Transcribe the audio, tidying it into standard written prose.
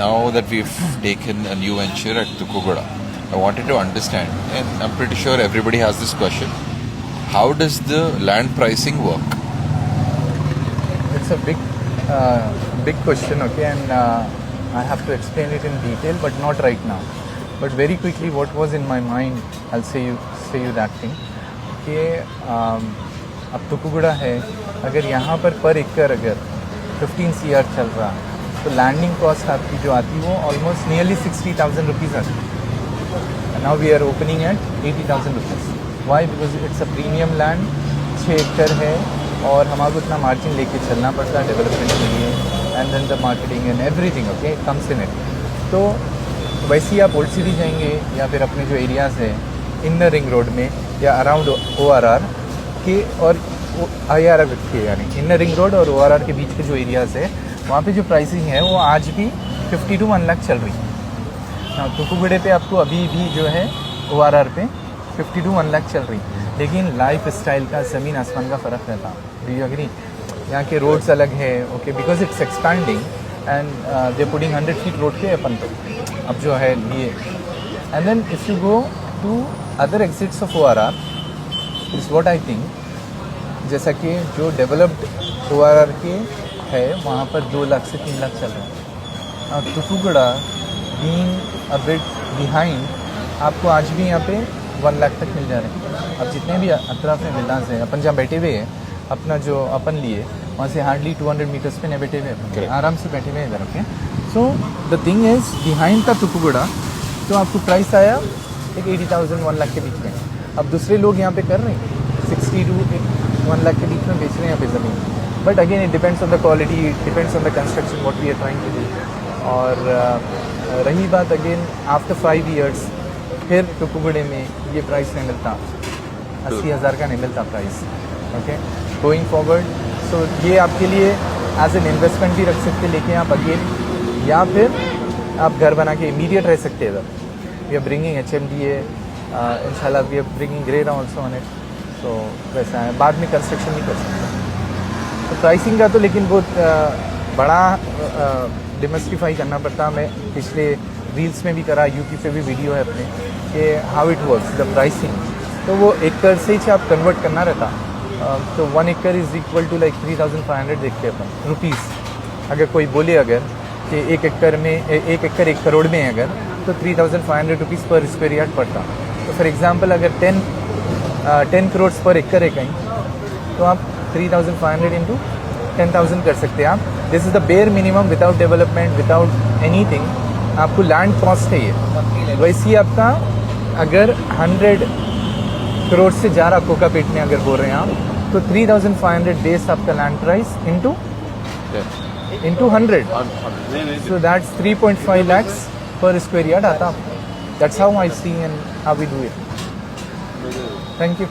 now that we've taken a new venture at Tukugoda, I wanted to understand, and I'm pretty sure everybody has this question, how does the land pricing work? It's a big question, okay, and I have to explain it in detail, but not right now. But very quickly, what was in my mind, I'll say you that thing. कि अब तुकुगुड़ा है, अगर यहाँ पर एकड़ अगर 15 CR चल रहा, तो लैंडिंग कॉस्ट आपकी जो आती है वो ऑलमोस्ट नियरली 60,000 रुपीज़ आती है. Now we are opening at 80,000 rupees. Why? Because it's a premium land, 6 एकड़ है और हमारे को इतना मार्जिन लेके चलना पड़ता है डेवलपमेंट के लिए, and then the marketing and everything, okay, comes in it. तो वैसे ही आप ओल्ड सिटी जाएंगे या फिर अपने जो एरियाज़ है इनर रिंग रोड में या अराउंड ORR के और IRR के, यानी इनर रिंग रोड और ORR के बीच के जो एरियाज़ है वहाँ पे जो प्राइसिंग है वो आज भी 50 to 1 लाख चल रही है. तुकुगुड़े पे आपको अभी भी जो है ORR पे 50 to 1 लाख चल रही है, लेकिन लाइफ स्टाइल का ज़मीन आसमान का फ़र्क रहता है. Do you agree? यहाँ के रोड्स अलग है, okay, because it's expanding and they putting 100 feet road पे अपन तो अब जो है लिए. And then if you go to other exits of ORR is what I think, जैसा कि जो डेवलप्ड ORR के है वहाँ पर 2 लाख से 3 लाख चल रहा है. तुकुगुड़ा बीइंग अ बिट बिहाइंड, आपको आज भी यहाँ पे 1 लाख तक मिल जा रहे हैं. अब जितने भी अतराफ में विलास हैं, अपन जहाँ बैठे हुए हैं, अपना जो अपन लिए वहाँ से हार्डली 200 मीटर्स पे नहीं बैठे हुए हैं, आराम से बैठे हुए हैं इधर, okay. So the thing is behind था तुकुगुड़ा, तो आपको प्राइस आया एक 80,000 1 लाख के बीच में. अब दूसरे लोग यहाँ पे कर रहे हैं 60 to 1 लाख के बीच में बेच रहे हैं यहाँ पे ज़मीन. But again it depends on the quality, it depends on the construction what we are trying to do. और रही बात अगेन आफ्टर 5 years फिर तुकुगुड़े में ये प्राइस नहीं मिलता, 80,000 का नहीं मिलता प्राइस, ओके, गोइंग फॉरवर्ड. सो ये आपके लिए एज एन इन्वेस्टमेंट भी रख सकते, लेके आप अगेन, या फिर आप घर बना के इमीडिएट रह सकते हैं. वी आर ब्रिंगिंग HMDA, इंशाल्लाह वी आर ब्रिंगिंग ग्रेडा ऑल्सो ऑन इट. तो वैसा है, बाद में कंस्ट्रक्शन नहीं कर सकते. तो प्राइसिंग का तो लेकिन बहुत बड़ा डिमस्टिफाई करना पड़ता. मैं पिछले रील्स में भी करा, यूट्यूब पे भी वीडियो है अपने, कि how it works the pricing. तो वो एकड़ से ही आप कन्वर्ट करना रहता. तो 1 एकड़ इज़ इक्वल टू लाइक 3,500 देखते हैं अपन रुपीज़. अगर कोई बोले अगर कि 1 एकड़ में 1 एकड़ 1 करोड़ में है अगर, तो 3,500 रुपीज़ पर स्क्वायर यार्ड पड़ता. तो फॉर एग्जांपल अगर 10 करोड़ पर एकड़ है कहीं, तो आप 3,500 इंटू 10,000 कर सकते हैं आप. This is the bare minimum without development, without anything. आपको लैंड कॉस्ट है ये. वैसे ही आपका अगर 100 करोड़ से जा रहा कोकापेट में अगर बोल रहे हैं आप, तो 3,500 बेस आपका land price into 100. So that's 3.5 lakhs per square yard आता. That's how I see and how we do it. Thank you.